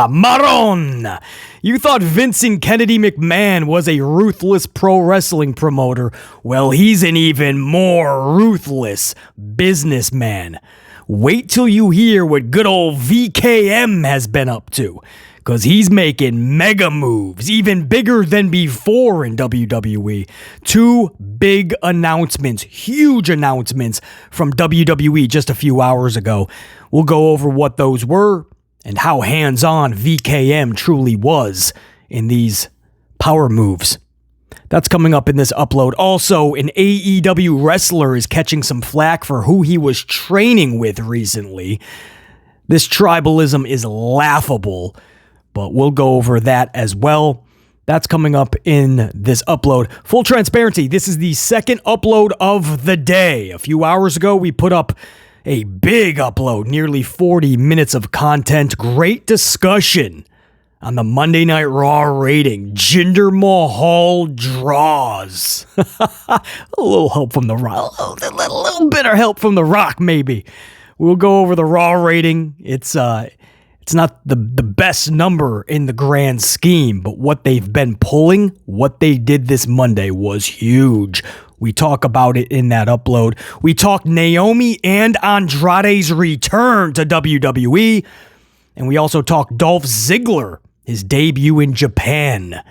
Maron! You thought Vincent Kennedy McMahon was a ruthless pro wrestling promoter. Well, he's an even more ruthless businessman. Wait till you hear what good old VKM has been up to. Because he's making mega moves, even bigger than before in WWE. Two big announcements, huge announcements from WWE just a few hours ago. We'll go over what those were and how hands-on VKM truly was in these power moves. That's coming up in this upload. Also, an AEW wrestler is catching some flack for who he was training with recently. This tribalism is laughable. But we'll go over that as well. That's coming up in this upload. Full transparency, this is the second upload of the day. A few hours ago, we put up a big upload, nearly 40 minutes of content. Great discussion on the Monday Night Raw rating. Jinder Mahal draws. A little help from The Rock. A little bit of help from The Rock, maybe. We'll go over the Raw rating. It's not the best number in the grand scheme, but what they've been pulling, what they did this Monday was huge. We talk about it in that upload. We talk Naomi and Andrade's return to WWE. And we also talk Dolph Ziggler, his debut in Japan.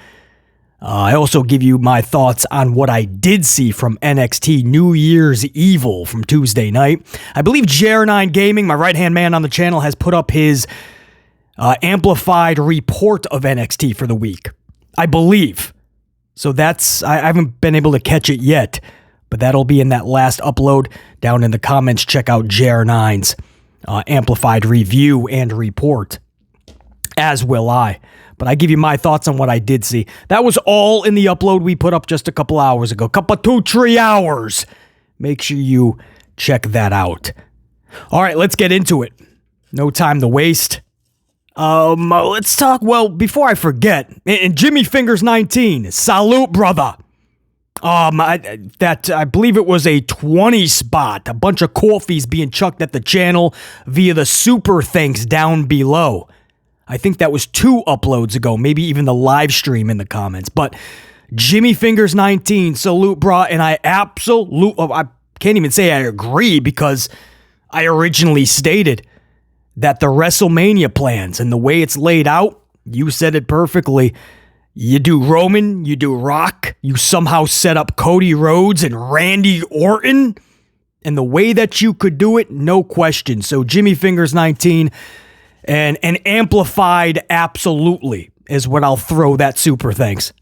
I also give you my thoughts on what I did see from NXT New Year's Evil from Tuesday night. I believe JR9 Gaming, my right-hand man on the channel, has put up his amplified report of NXT for the week, I believe. So I haven't been able to catch it yet, but that'll be in that last upload. Down in the comments, check out JR9's amplified review and report, as will I. But I give you my thoughts on what I did see. That was all in the upload we put up just a couple hours ago. 2-3 hours. Make sure you check that out. All right, let's get into it. No time to waste. Let's talk, well, before I forget, and Jimmy Fingers 19, salute, brother. I believe it was a 20 spot, a bunch of coffees being chucked at the channel via the super thanks down below. I think that was 2 uploads ago, maybe even the live stream in the comments, but Jimmy Fingers 19, salute, brah, and I can't even say I agree because I originally stated that the WrestleMania plans and the way it's laid out, you said it perfectly. You do Roman, you do Rock, you somehow set up Cody Rhodes and Randy Orton, and the way that you could do it, no question. So Jimmy Fingers 19 and amplified absolutely is what I'll throw that super thanks.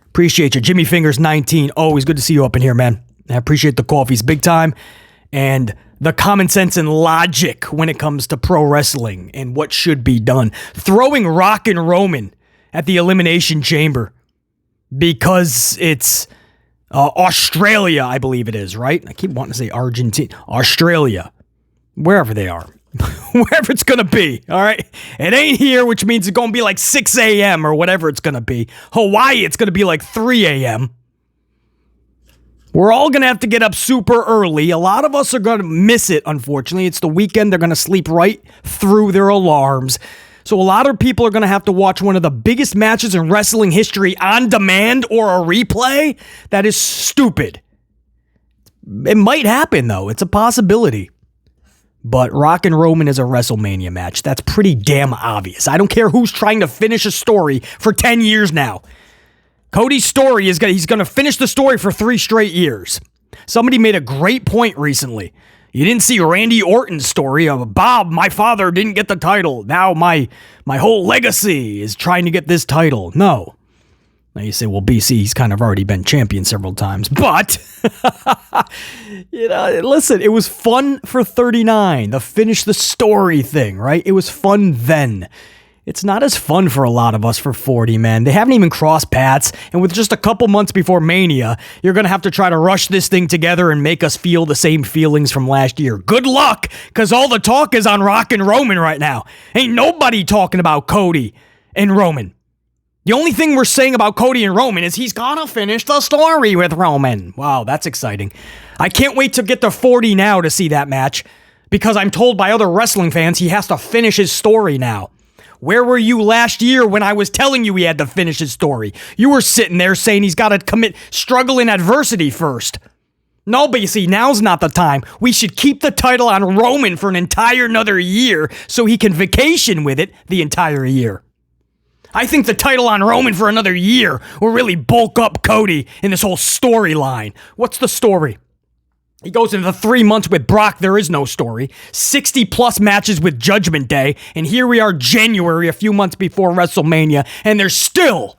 Appreciate you. Jimmy Fingers 19, always good to see you up in here, man. I appreciate the coffees big time. And the common sense and logic when it comes to pro wrestling and what should be done. Throwing Rock and Roman at the Elimination Chamber because it's Australia, I believe it is, right? I keep wanting to say Argentina. Australia. Wherever they are. Wherever it's going to be, all right? It ain't here, which means it's going to be like 6 a.m. or whatever it's going to be. Hawaii, it's going to be like 3 a.m. We're all going to have to get up super early. A lot of us are going to miss it, unfortunately. It's the weekend. They're going to sleep right through their alarms. So a lot of people are going to have to watch one of the biggest matches in wrestling history on demand or a replay. That is stupid. It might happen, though. It's a possibility. But Rock and Roman is a WrestleMania match. That's pretty damn obvious. I don't care who's trying to finish a story for 10 years now. Cody's story is he's going to finish the story for 3 straight years. Somebody made a great point recently. You didn't see Randy Orton's story of Bob, my father didn't get the title. Now my whole legacy is trying to get this title. No. Now you say, well, BC, he's kind of already been champion several times. But, listen, it was fun for 39, the finish the story thing, right? It was fun then. It's not as fun for a lot of us for 40, man. They haven't even crossed paths, and with just a couple months before Mania, you're going to have to try to rush this thing together and make us feel the same feelings from last year. Good luck, because all the talk is on Rock and Roman right now. Ain't nobody talking about Cody and Roman. The only thing we're saying about Cody and Roman is he's gonna finish the story with Roman. Wow, that's exciting. I can't wait to get to 40 now to see that match, because I'm told by other wrestling fans he has to finish his story now. Where were you last year when I was telling you he had to finish his story? You were sitting there saying he's got to struggle in adversity first. No, but you see, now's not the time. We should keep the title on Roman for an entire another year so he can vacation with it the entire year. I think the title on Roman for another year will really bulk up Cody in this whole storyline. What's the story? He goes into 3 months with Brock, there is no story. 60 plus matches with Judgment Day, and here we are January, a few months before WrestleMania, and there's still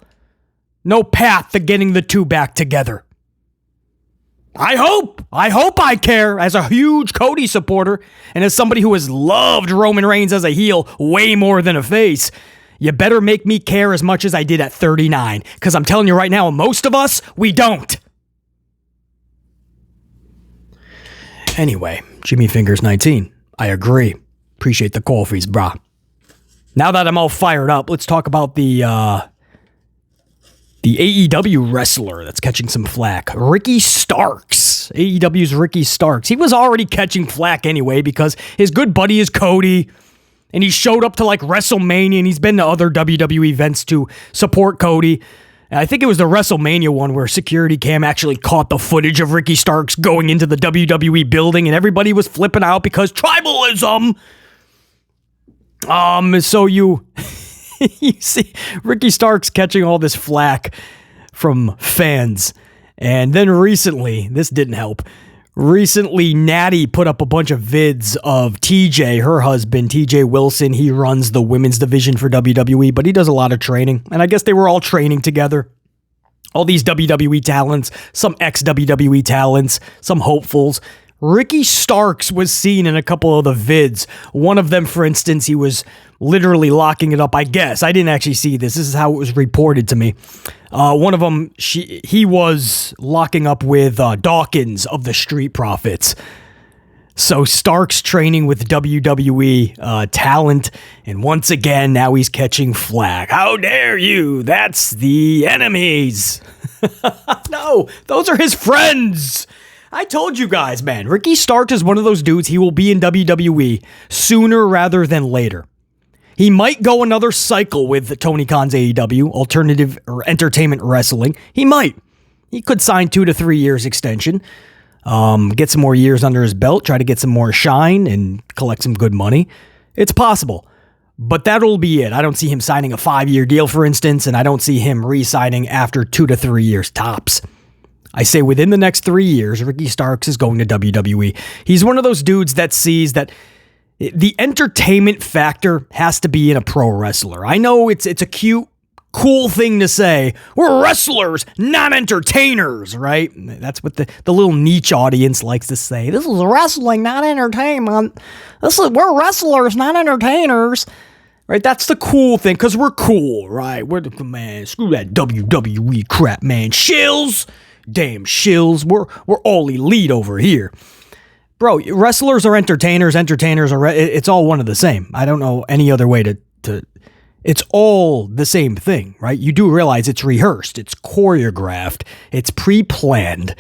no path to getting the two back together. I hope I care as a huge Cody supporter, and as somebody who has loved Roman Reigns as a heel way more than a face. You better make me care as much as I did at 39, because I'm telling you right now, most of us, we don't. Anyway, Jimmy Fingers 19. I agree. Appreciate the coffees, brah. Now that I'm all fired up, let's talk about the AEW wrestler that's catching some flack. Ricky Starks. AEW's Ricky Starks. He was already catching flack anyway because his good buddy is Cody. And he showed up to like WrestleMania and he's been to other WWE events to support Cody. And I think it was the WrestleMania one where security cam actually caught the footage of Ricky Starks going into the WWE building and everybody was flipping out because tribalism. So you see Ricky Starks catching all this flack from fans. And then recently, this didn't help. Recently, Natty put up a bunch of vids of TJ, her husband, TJ Wilson. He runs the women's division for WWE, but he does a lot of training. And I guess they were all training together. All these WWE talents, some ex-WWE talents, some hopefuls. Ricky Starks was seen in a couple of the vids. One of them, for instance, he was literally locking it up, I guess. I didn't actually see this. This is how it was reported to me. One of them, he was locking up with Dawkins of the Street Profits. So Starks training with WWE talent, and once again, now he's catching flack. How dare you? That's the enemies. No, those are his friends. I told you guys, man, Ricky Starks is one of those dudes, he will be in WWE sooner rather than later. He might go another cycle with Tony Khan's AEW, Alternative or Entertainment Wrestling. He might. He could sign 2 to 3 years extension, get some more years under his belt, try to get some more shine and collect some good money. It's possible. But that'll be it. I don't see him signing a 5-year deal, for instance, and I don't see him re-signing after 2 to 3 years tops. I say within the next 3 years, Ricky Starks is going to WWE. He's one of those dudes that sees that the entertainment factor has to be in a pro wrestler. I know it's a cute, cool thing to say. We're wrestlers, not entertainers, right? That's what the little niche audience likes to say. This is wrestling, not entertainment. We're wrestlers, not entertainers. Right? That's the cool thing, because we're cool, right? We're the man. Screw that WWE crap, man. Shills. Damn shills. We're all elite over here. Bro, wrestlers are entertainers. Entertainers are... It's all one of the same. I don't know any other way to... It's all the same thing, right? You do realize it's rehearsed. It's choreographed. It's pre-planned.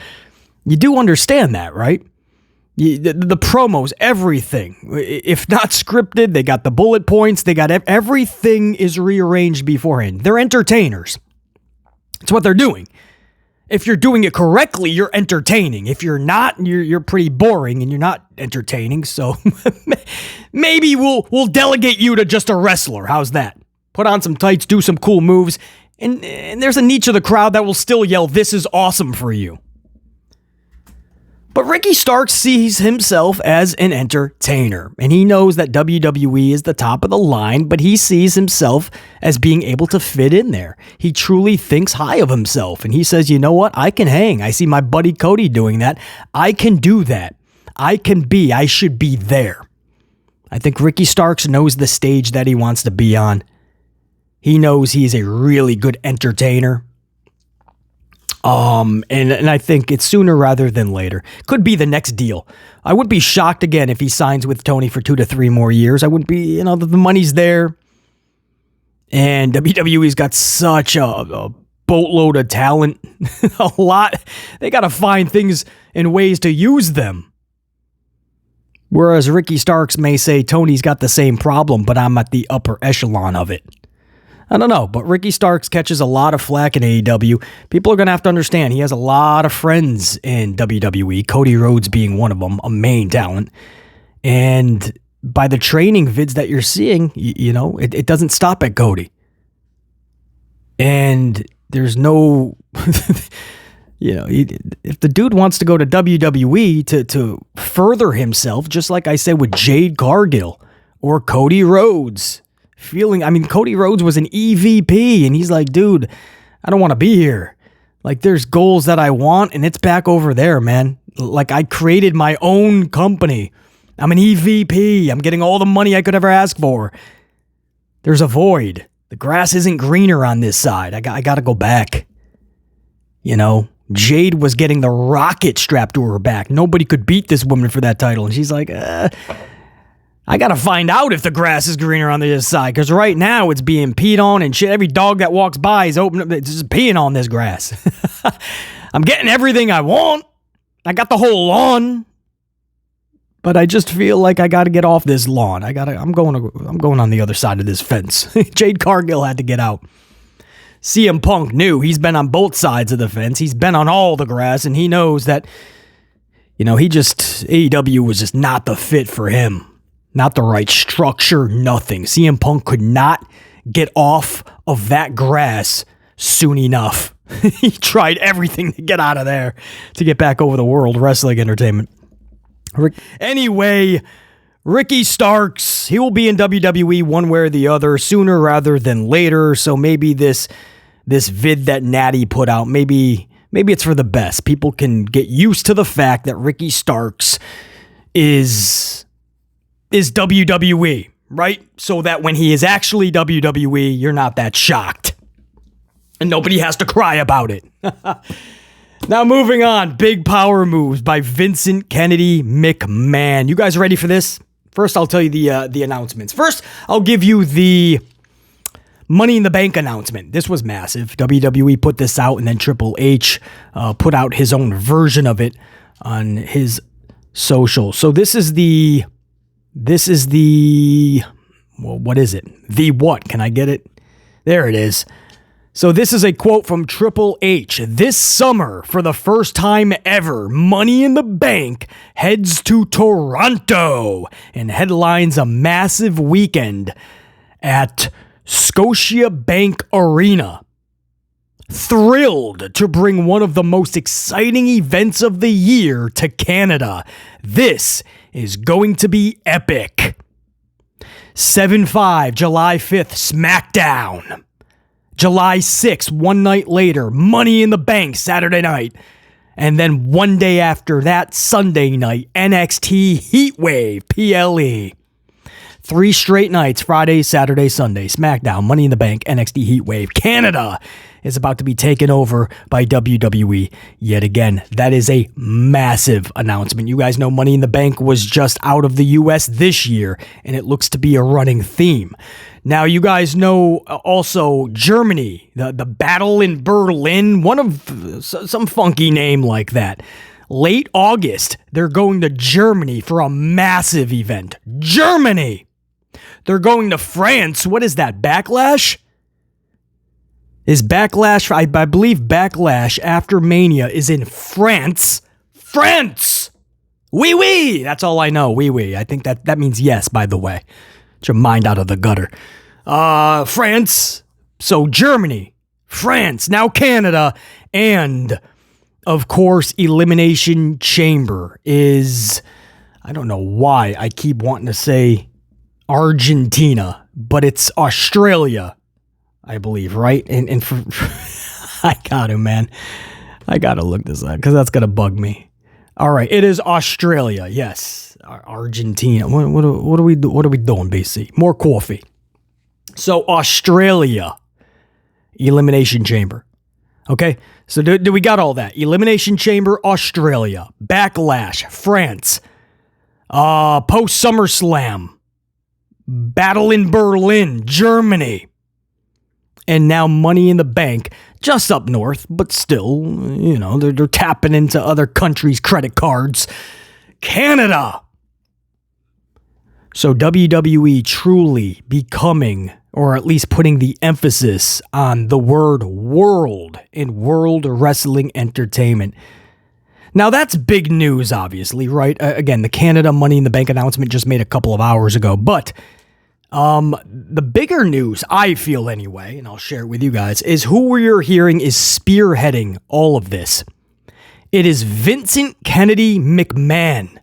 You do understand that, right? The promos, everything. If not scripted, they got the bullet points. They got... Everything is rearranged beforehand. They're entertainers. It's what they're doing. If you're doing it correctly, you're entertaining. If you're not, you're pretty boring and you're not entertaining. So maybe we'll delegate you to just a wrestler. How's that? Put on some tights, do some cool moves, and there's a niche of the crowd that will still yell, "This is awesome" for you. But Ricky Starks sees himself as an entertainer, and he knows that WWE is the top of the line, but he sees himself as being able to fit in there. He truly thinks high of himself, and he says, you know what? I can hang. I see my buddy Cody doing that. I can do that. I should be there. I think Ricky Starks knows the stage that he wants to be on. He knows he's a really good entertainer. And I think it's sooner rather than later. Could be the next deal. I would be shocked again if he signs with Tony for 2 to 3 more years. I wouldn't be, the money's there. And WWE's got such a boatload of talent. A lot. They got to find things and ways to use them. Whereas Ricky Starks may say Tony's got the same problem, but I'm at the upper echelon of it. I don't know, but Ricky Starks catches a lot of flack in AEW. People are going to have to understand he has a lot of friends in WWE, Cody Rhodes being one of them, a main talent. And by the training vids that you're seeing, it doesn't stop at Cody. And there's no, if the dude wants to go to WWE to further himself, just like I said with Jade Cargill or Cody Rhodes, Cody Rhodes was an EVP and he's like, dude, I don't want to be here. Like, there's goals that I want and it's back over there, man. Like, I created my own company. I'm an EVP. I'm getting all the money I could ever ask for. There's a void. The grass isn't greener on this side. I got to go back. Jade was getting the rocket strapped to her back. Nobody could beat this woman for that title. And she's like, I got to find out if the grass is greener on this side. Because right now it's being peed on and shit. Every dog that walks by is just peeing on this grass. I'm getting everything I want. I got the whole lawn. But I just feel like I got to get off this lawn. I'm going on the other side of this fence. Jade Cargill had to get out. CM Punk knew. He's been on both sides of the fence. He's been on all the grass, and he knows that, AEW was just not the fit for him. Not the right structure, nothing. CM Punk could not get off of that grass soon enough. He tried everything to get out of there to get back over the World Wrestling Entertainment. Anyway, Ricky Starks, he will be in WWE one way or the other, sooner rather than later. So maybe this vid that Natty put out, maybe it's for the best. People can get used to the fact that Ricky Starks is WWE, right? So that when he is actually WWE, you're not that shocked. And nobody has to cry about it. Now moving on, big power moves by Vincent Kennedy McMahon. You guys ready for this? First, I'll tell you the announcements. First, I'll give you the Money in the Bank announcement. This was massive. WWE put this out, and then Triple H put out his own version of it on his social. So this is the, well, what is it? The what? Can I get it? There it is. So this is a quote from Triple H. This summer, for the first time ever, Money in the Bank heads to Toronto and headlines a massive weekend at Scotiabank Arena. Thrilled to bring one of the most exciting events of the year to Canada. This is going to be epic. 7/5, July 5th, SmackDown. July 6th, one night later, Money in the Bank, Saturday night. And then one day after that, Sunday night, NXT Heatwave, PLE. 3 straight nights, Friday, Saturday, Sunday, SmackDown, Money in the Bank, NXT Heatwave. Canada is about to be taken over by WWE yet again. That is a massive announcement. You guys know Money in the Bank was just out of the US this year, and it looks to be a running theme. Now, you guys know also Germany, the Battle in Berlin, one of some funky name like that. Late August, they're going to Germany for a massive event. Germany! They're going to France. What is that, Backlash? Is Backlash, I believe Backlash after Mania is in France. France! Oui, oui! That's all I know, oui, oui. I think that means yes, by the way. Get your mind out of the gutter. France, so Germany, France, now Canada, and of course, Elimination Chamber is, I don't know why I keep wanting to say Argentina, but it's Australia, I believe, right? And for, I got to, man. I got to look this up because that's going to bug me. All right, it is Australia, yes. Argentina. What are we doing, BC? More coffee. So Australia, Elimination Chamber. Okay, so do we got all that? Elimination Chamber, Australia, Backlash, France, post SummerSlam, Battle in Berlin, Germany, and now Money in the Bank, just up north, but still, you know, they're tapping into other countries' credit cards. Canada. So WWE truly becoming, or at least putting the emphasis on the word world in World Wrestling Entertainment. Now that's big news, obviously, right? Again, the Canada Money in the Bank announcement just made a couple of hours ago, but the bigger news, I feel anyway, and I'll share it with you guys, is who we're hearing is spearheading all of this. It is Vincent Kennedy McMahon,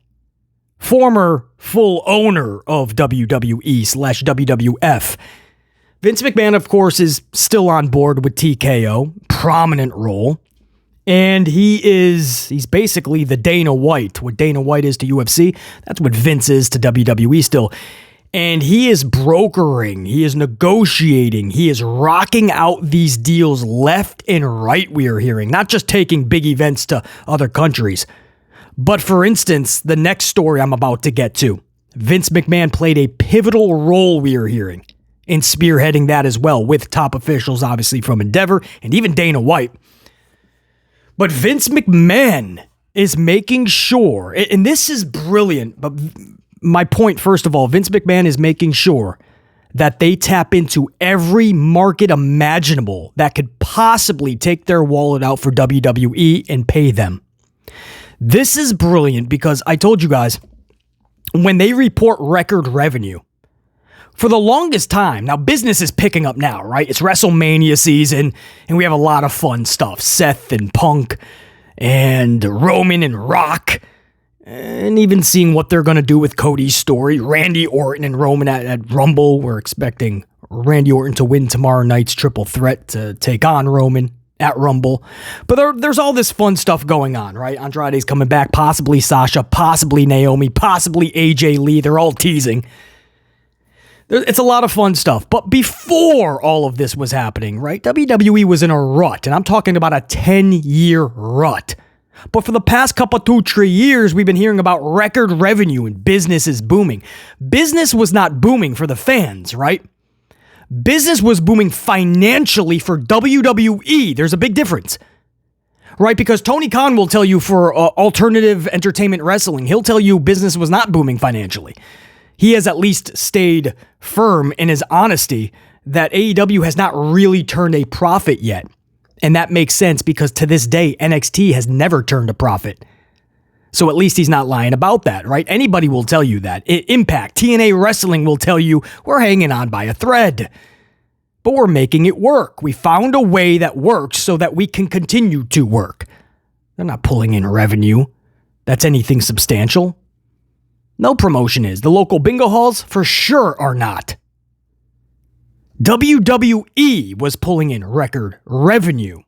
former full owner of WWE/WWF. Vince McMahon, of course, is still on board with TKO, prominent role. And he's basically the Dana White. What Dana White is to UFC, that's what Vince is to WWE still. And he is brokering, he is negotiating, he is rocking out these deals left and right, we are hearing. Not just taking big events to other countries. But for instance, the next story I'm about to get to, Vince McMahon played a pivotal role, we are hearing, in spearheading that as well, with top officials, obviously, from Endeavor, and even Dana White. But Vince McMahon is making sure, and this is brilliant, but my point, first of all, Vince McMahon is making sure that they tap into every market imaginable that could possibly take their wallet out for WWE and pay them. This is brilliant because I told you guys, when they report record revenue, for the longest time, now business is picking up now, right? It's WrestleMania season, and we have a lot of fun stuff. Seth and Punk, and Roman and Rock, and even seeing what they're going to do with Cody's story. Randy Orton and Roman at Rumble. We're expecting Randy Orton to win tomorrow night's triple threat to take on Roman at Rumble. But there's all this fun stuff going on, right? Andrade's coming back, possibly Sasha, possibly Naomi, possibly AJ Lee. They're all teasing. It's a lot of fun stuff. But before all of this was happening, right, WWE was in a rut, and I'm talking about a 10-year rut. But for the past couple, 2-3 years, we've been hearing about record revenue and business is booming. Business was not booming for the fans, right? Business was booming financially for WWE. There's a big difference, right? Because Tony Khan will tell you for alternative entertainment wrestling, he'll tell you business was not booming financially. He has at least stayed firm in his honesty that AEW has not really turned a profit yet. And that makes sense because to this day, NXT has never turned a profit. So at least he's not lying about that, right? Anybody will tell you that. Impact, TNA Wrestling will tell you we're hanging on by a thread. But we're making it work. We found a way that works so that we can continue to work. They're not pulling in revenue that's anything substantial. No promotion is. The local bingo halls for sure are not. WWE was pulling in record revenue.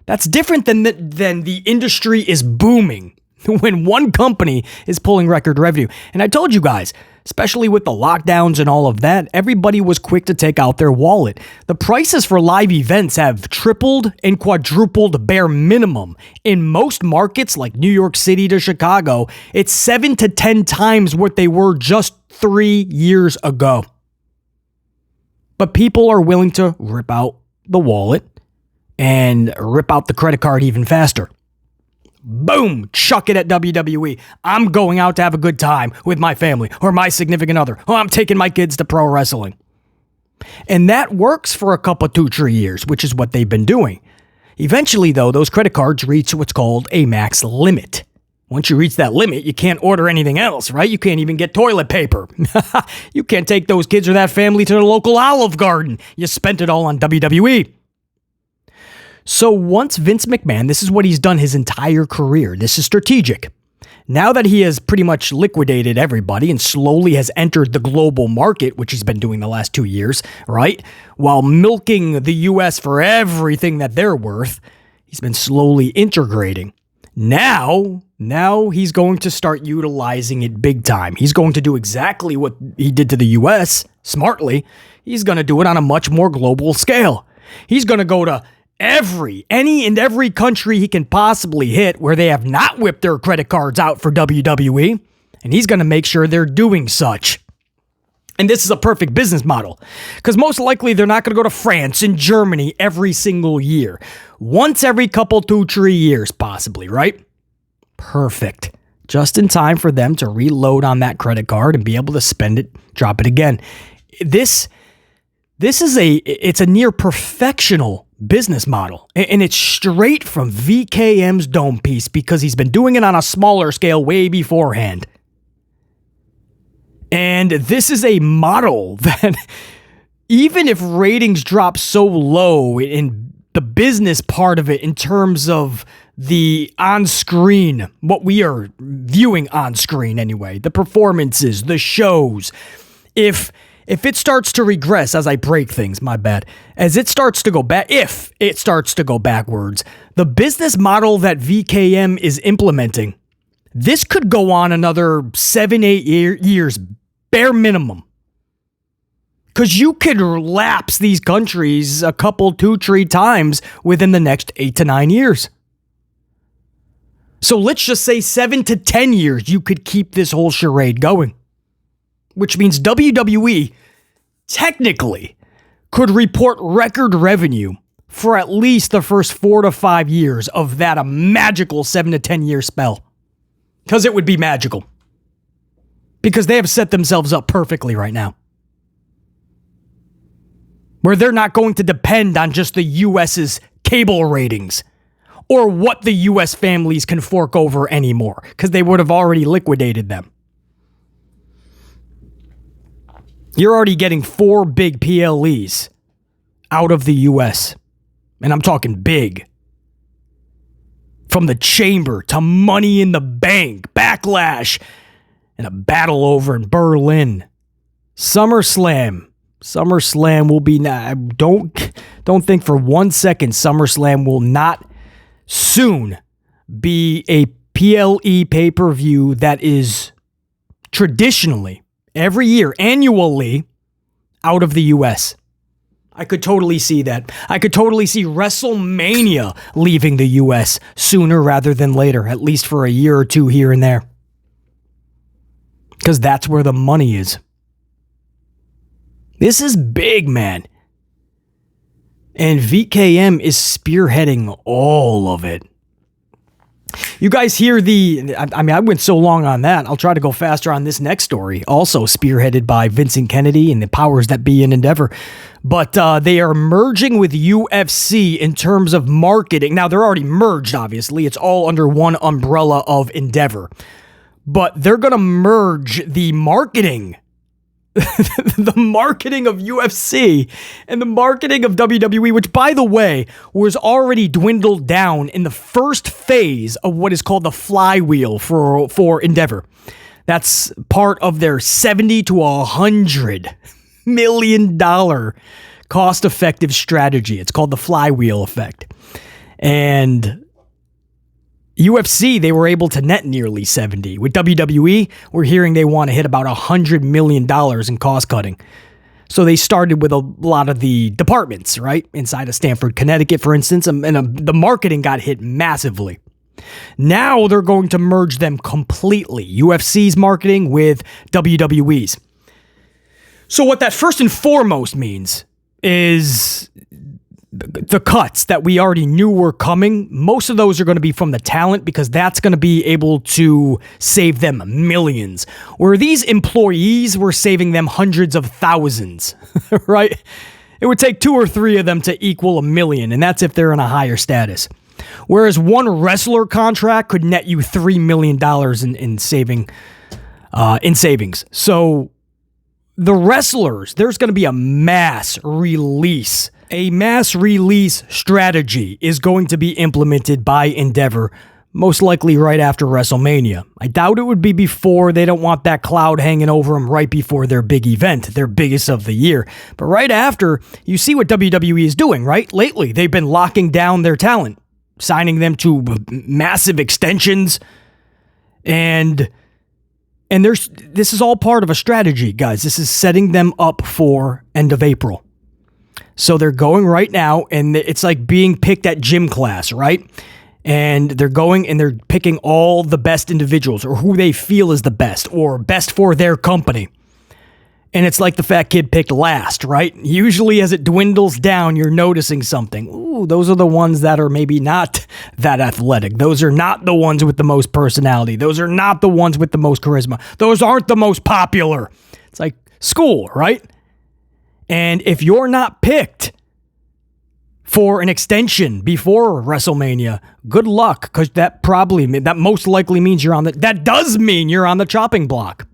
That's different than the industry is booming when one company is pulling record revenue. And I told you guys, especially with the lockdowns and all of that, everybody was quick to take out their wallet. The prices for live events have tripled and quadrupled bare minimum. In most markets like New York City to Chicago, it's 7 to 10 times what they were just 3 years ago. But people are willing to rip out the wallet and rip out the credit card even faster. Boom, chuck it at WWE. I'm going out to have a good time with my family or my significant other. Oh, I'm taking my kids to pro wrestling. And that works for a couple, 2-3 years, which is what they've been doing. Eventually, though, those credit cards reach what's called a max limit. Once you reach that limit, you can't order anything else, right? You can't even get toilet paper. You can't take those kids or that family to the local Olive Garden. You spent it all on WWE. So once Vince McMahon, this is what he's done his entire career. This is strategic. Now that he has pretty much liquidated everybody and slowly has entered the global market, which he's been doing the last 2 years, right? While milking the US for everything that they're worth, he's been slowly integrating. Now he's going to start utilizing it big time. He's going to do exactly what he did to the US smartly. He's going to do it on a much more global scale. He's going to go to any and every country he can possibly hit where they have not whipped their credit cards out for WWE, and he's going to make sure they're doing such. And this is a perfect business model, because most likely they're not going to go to France and Germany every single year. Once every couple, 2-3 years, possibly, right? Perfect. just in time for them to reload on that credit card and be able to spend it, drop it again. This is it's a near perfectional business model, and it's straight from VKM's dome piece because he's been doing it on a smaller scale way beforehand. And this is a model that even if ratings drop so low in the business part of it, in terms of the on-screen, what we are viewing on screen anyway, the performances, the shows, if it starts to regress, as I break things, my bad, as it starts to go back, if it starts to go backwards, the business model that VKM is implementing, this could go on another 7-8 years, bare minimum. Because you could lapse these countries a couple, 2-3 times within the next 8 to 9 years. So let's just say 7 to 10 years, you could keep this whole charade going. Which means WWE technically could report record revenue for at least the first 4 to 5 years of that a magical 7 to 10 year spell. Because it would be magical. Because they have set themselves up perfectly right now. Where they're not going to depend on just the US's cable ratings or what the US families can fork over anymore, because they would have already liquidated them. You're already getting 4 big PLEs out of the US. And I'm talking big. From the Chamber to Money in the Bank, Backlash, and a battle over in Berlin. SummerSlam will be not. Don't think for 1 second SummerSlam will not soon be a PLE pay-per-view that is traditionally every year, annually, out of the US. I could totally see that. I could totally see WrestleMania leaving the US sooner rather than later, at least for a year or two here and there. Because that's where the money is. This is big, man. And VKM is spearheading all of it. You guys hear I went so long on that. I'll try to go faster on this next story. Also spearheaded by Vincent Kennedy and the powers that be in Endeavor. But they are merging with UFC in terms of marketing. Now, they're already merged, obviously. It's all under one umbrella of Endeavor. But they're going to merge the marketing. The marketing of UFC and the marketing of WWE, which, by the way, was already dwindled down in the first phase of what is called the flywheel for Endeavor. That's part of their $70 to $100 million cost-effective strategy. It's called the flywheel effect. And UFC, they were able to net nearly 70. With WWE, we're hearing they want to hit about $100 million in cost cutting. So they started with a lot of the departments, right? Inside of Stamford, Connecticut, for instance, and the marketing got hit massively. Now they're going to merge them completely. UFC's marketing with WWE's. So what that first and foremost means is the cuts that we already knew were coming. Most of those are going to be from the talent, because that's going to be able to save them millions. Where these employees were saving them hundreds of thousands, right? It would take 2 or 3 of them to equal $1 million, and that's if they're in a higher status. Whereas one wrestler contract could net you $3 million in savings. So the wrestlers, there's going to be a mass release. A mass release strategy is going to be implemented by Endeavor, most likely right after WrestleMania. I doubt it would be before. They don't want that cloud hanging over them right before their big event, their biggest of the year. But right after, you see what WWE is doing, right? Lately, they've been locking down their talent, signing them to massive extensions, and this is all part of a strategy, guys. This is setting them up for end of April. So they're going right now, and it's like being picked at gym class, right? And they're going and they're picking all the best individuals, or who they feel is the best, or best for their company. And it's like the fat kid picked last, right? Usually as it dwindles down, you're noticing something. Ooh, no, those are the ones that are maybe not that athletic. Those are not the ones with the most personality. Those are not the ones with the most charisma. Those aren't the most popular. It's like school, right? And if you're not picked for an extension before WrestleMania, good luck, because that most likely means that does mean you're on the chopping block.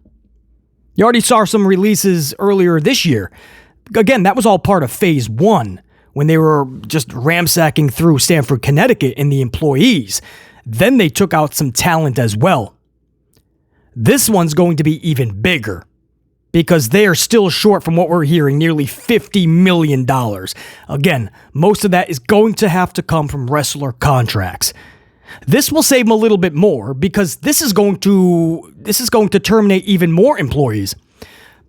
You already saw some releases earlier this year. Again, that was all part of phase 1 when they were just ransacking through Stamford, Connecticut and the employees. Then they took out some talent as well. This one's going to be even bigger, because they are still short, from what we're hearing, nearly $50 million. Again, most of that is going to have to come from wrestler contracts. This will save them a little bit more, because this is going to terminate even more employees.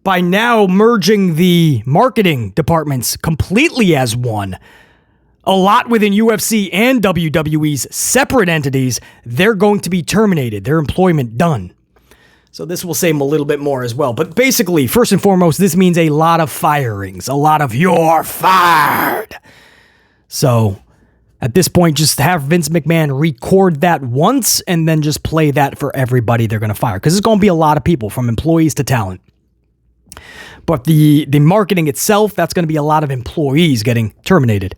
By now merging the marketing departments completely as one, a lot within UFC and WWE's separate entities, they're going to be terminated, their employment done. So this will save them a little bit more as well. But basically, first and foremost, this means a lot of firings, a lot of "you're fired." So at this point, just have Vince McMahon record that once and then just play that for everybody they're going to fire. Because it's going to be a lot of people, from employees to talent. But the marketing itself, that's going to be a lot of employees getting terminated.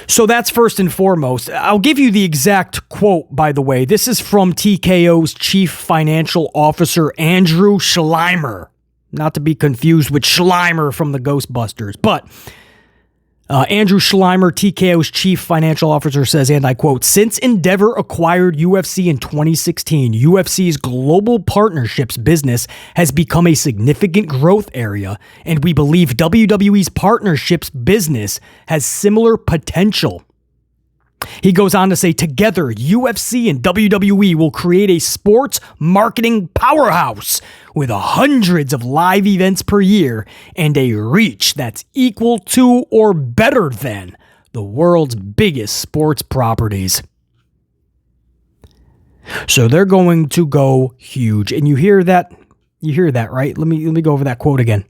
So that's first and foremost. I'll give you the exact quote, by the way. This is from TKO's Chief Financial Officer, Andrew Schleimer. Not to be confused with Schleimer from the Ghostbusters. But Andrew Schleimer, TKO's Chief Financial Officer, says, and I quote, "Since Endeavor acquired UFC in 2016, UFC's global partnerships business has become a significant growth area, and we believe WWE's partnerships business has similar potential." He goes on to say, "Together, UFC and WWE will create a sports marketing powerhouse with hundreds of live events per year and a reach that's equal to or better than the world's biggest sports properties." So they're going to go huge. And you hear that, right? Let me go over that quote again.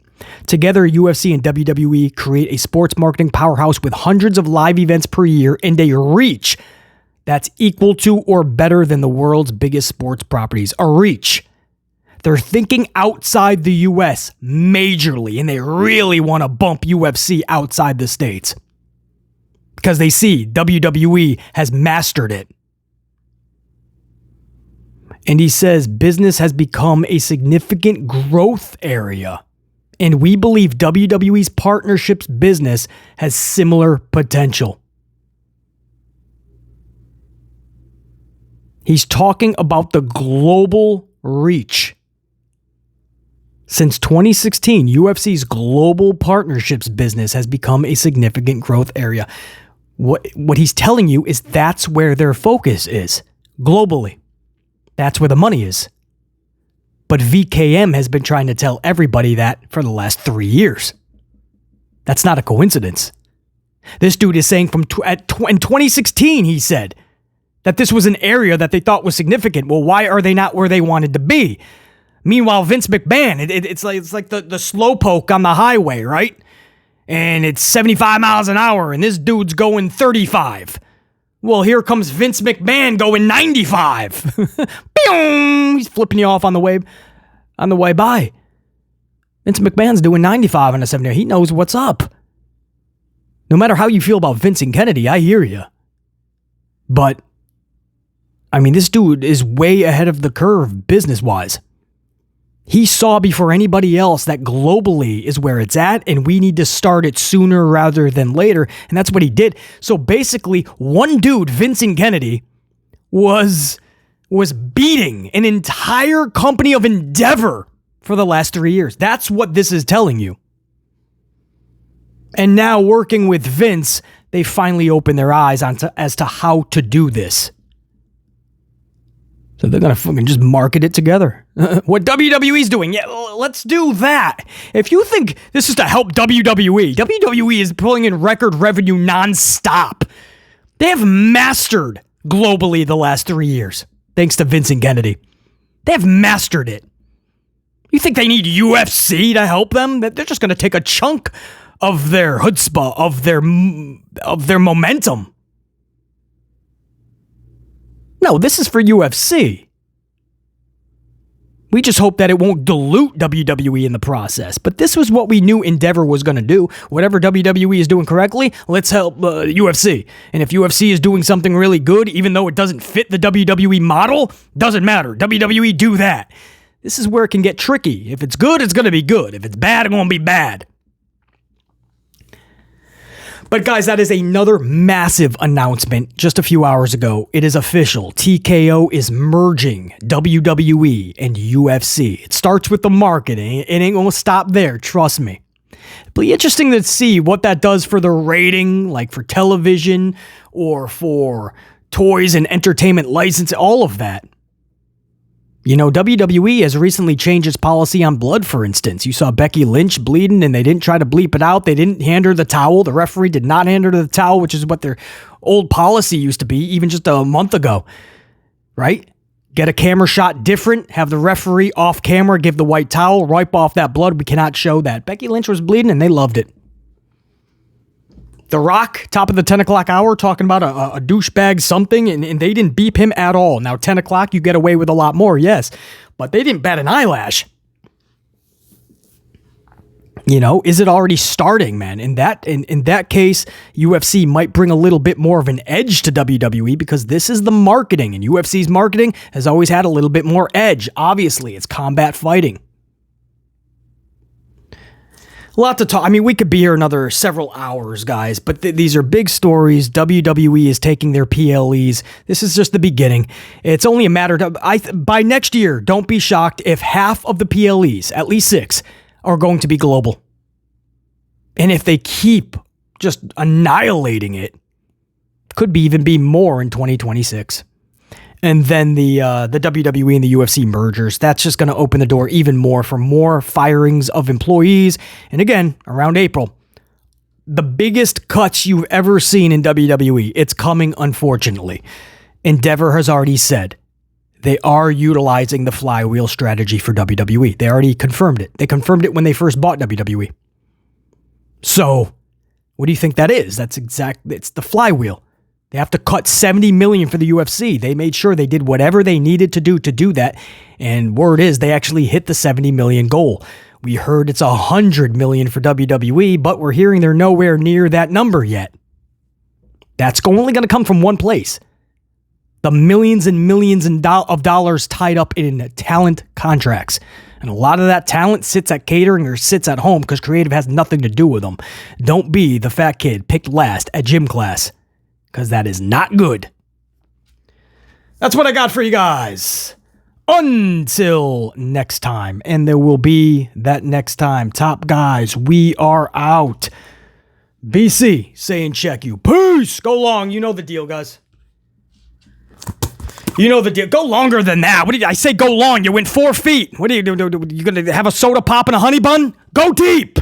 "Together, UFC and WWE create a sports marketing powerhouse with hundreds of live events per year and a reach that's equal to or better than the world's biggest sports properties." A reach. They're thinking outside the US majorly, and they really want to bump UFC outside the States because they see WWE has mastered it. And he says business has become a significant growth area, and we believe WWE's partnerships business has similar potential. He's talking about the global reach. Since 2016, UFC's global partnerships business has become a significant growth area. What he's telling you is that's where their focus is, globally. That's where the money is. But VKM has been trying to tell everybody that for the last 3 years. That's not a coincidence. This dude is saying in 2016, he said that this was an area that they thought was significant. Well, why are they not where they wanted to be? Meanwhile, Vince McMahon, it's like the slowpoke on the highway, right? And it's 75 miles an hour, and this dude's going 35. Well, here comes Vince McMahon going 95. He's flipping you off on the way by. Vince McMahon's doing 95 on a 70. He knows what's up. No matter how you feel about Vincent Kennedy, I hear you. But, I mean, this dude is way ahead of the curve business-wise. He saw before anybody else that globally is where it's at, and we need to start it sooner rather than later, and that's what he did. So basically, one dude, Vincent Kennedy, was beating an entire company of Endeavor for the last 3 years. That's what this is telling you. And now, working with Vince, they finally opened their eyes as to how to do this. So they're going to fucking just market it together. What WWE's doing, yeah, let's do that. If you think this is to help WWE is pulling in record revenue nonstop. They have mastered globally the last 3 years, thanks to Vincent Kennedy. They have mastered it. You think they need UFC to help them? They're just going to take a chunk of their chutzpah, of their momentum. No, this is for UFC. We just hope that it won't dilute WWE in the process. But this was what we knew Endeavor was going to do. Whatever WWE is doing correctly, let's help UFC. And if UFC is doing something really good, even though it doesn't fit the WWE model, doesn't matter. WWE do that. This is where it can get tricky. If it's good, it's going to be good. If it's bad, it's going to be bad. But guys, that is another massive announcement just a few hours ago. It is official. TKO is merging WWE and UFC. It starts with the marketing. It ain't going to stop there, trust me. It'll be interesting to see what that does for the rating, like for television or for toys and entertainment license, all of that. You know, WWE has recently changed its policy on blood, for instance. You saw Becky Lynch bleeding and they didn't try to bleep it out. They didn't hand her the towel. The referee did not hand her the towel, which is what their old policy used to be, even just a month ago. Right? Get a camera shot different, have the referee off camera, give the white towel, wipe off that blood. We cannot show that. Becky Lynch was bleeding and they loved it. The Rock, top of the 10 o'clock hour, talking about a douchebag something, and they didn't beep him at all. Now, 10 o'clock, you get away with a lot more, yes, but they didn't bat an eyelash. You know, is it already starting, man? In that case, UFC might bring a little bit more of an edge to WWE because this is the marketing, and UFC's marketing has always had a little bit more edge. Obviously, it's combat fighting. A lot to talk. I mean, we could be here another several hours, guys, but these are big stories. WWE is taking their PLEs. This is just the beginning. It's only a matter of, by next year, don't be shocked if half of the PLEs, at least 6, are going to be global. And if they keep just annihilating it, could be even be more in 2026. And then the WWE and the UFC mergers, that's just going to open the door even more for more firings of employees. And again, around April, the biggest cuts you've ever seen in WWE, it's coming, unfortunately. Endeavor has already said they are utilizing the flywheel strategy for WWE. They already confirmed it. They confirmed it when they first bought WWE. So, what do you think that is? It's the flywheel. They have to cut $70 million for the UFC. They made sure they did whatever they needed to do that. And word is they actually hit the $70 million goal. We heard it's $100 million for WWE, but we're hearing they're nowhere near that number yet. That's only going to come from one place. The millions and millions of dollars tied up in talent contracts. And a lot of that talent sits at catering or sits at home because creative has nothing to do with them. Don't be the fat kid picked last at gym class. Because that is not good. That's what I got for you guys. Until next time. And there will be that next time. Top guys, we are out. BC, saying check you. Peace. Go long. You know the deal, guys. You know the deal. Go longer than that. What did I say? Go long. You went 4 feet. What are you doing? You going to have a soda pop and a honey bun? Go deep.